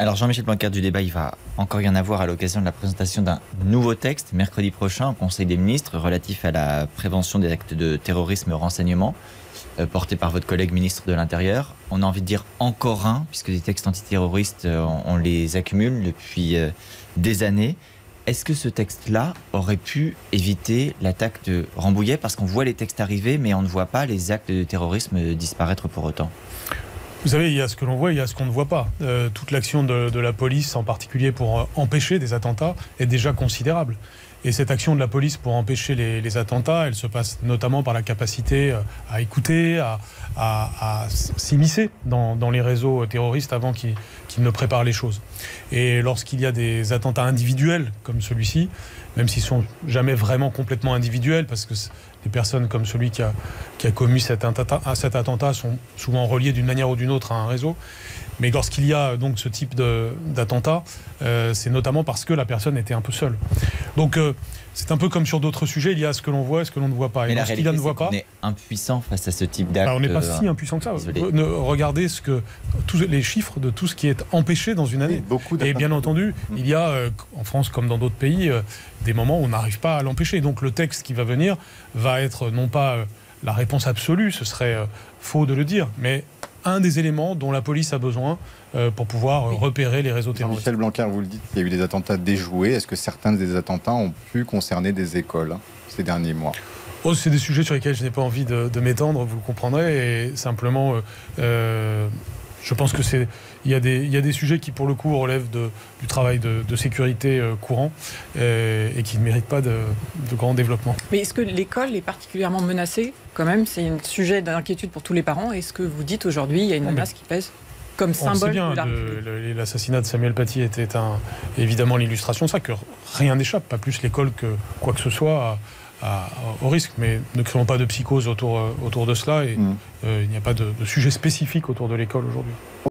Alors Jean-Michel Blanquer, du débat, il va encore y en avoir à l'occasion de la présentation d'un nouveau texte mercredi prochain au Conseil des ministres relatif à la prévention des actes de terrorisme et au renseignement, porté par votre collègue ministre de l'Intérieur. On a envie de dire encore un, puisque des textes antiterroristes, on les accumule depuis des années. Est-ce que ce texte-là aurait pu éviter l'attaque de Rambouillet? Parce qu'on voit les textes arriver, mais on ne voit pas les actes de terrorisme disparaître pour autant. Vous savez, il y a ce que l'on voit, il y a ce qu'on ne voit pas. Toute l'action de la police, en particulier pour empêcher des attentats, est déjà considérable. Et cette action de la police pour empêcher les attentats, elle se passe notamment par la capacité à écouter, à s'immiscer dans les réseaux terroristes avant qu'ils ne préparent les choses. Et lorsqu'il y a des attentats individuels comme celui-ci, même s'ils ne sont jamais vraiment complètement individuels, parce que des personnes comme celui qui a commis cet attentat sont souvent reliées d'une manière ou d'une autre à un réseau. Mais lorsqu'il y a donc ce type d'attentat, c'est notamment parce que la personne était un peu seule. Donc c'est un peu comme sur d'autres sujets, il y a ce que l'on voit et ce que l'on ne voit pas. Mais la réalité, c'est qu'on est impuissant face à ce type d'acte. On n'est pas si impuissant que ça. Regardez tous les chiffres de tout ce qui est empêché dans une année. Et bien entendu, il y a, en France comme dans d'autres pays, des moments où on n'arrive pas à l'empêcher. Donc le texte qui va venir va être non pas la réponse absolue, ce serait faux de le dire, mais un des éléments dont la police a besoin pour pouvoir repérer les réseaux terroristes. Michel Blanquer, vous le dites, il y a eu des attentats déjoués. Est-ce que certains des attentats ont pu concerner des écoles ces derniers mois? C'est des sujets sur lesquels je n'ai pas envie de m'étendre, vous le comprendrez. Et simplement, je pense qu'il y a des sujets qui, pour le coup, relèvent du travail de sécurité courant et qui ne méritent pas de grand développement. Mais est-ce que l'école est particulièrement menacée quand même? C'est un sujet d'inquiétude pour tous les parents. Est-ce que vous dites aujourd'hui il y a une menace qui pèse comme symbole de la République? L'assassinat de Samuel Paty était évidemment l'illustration de ça, que rien n'échappe, pas plus l'école que quoi que ce soit au risque. Mais ne créons pas de psychose autour de cela et il n'y a pas de sujet spécifique autour de l'école aujourd'hui.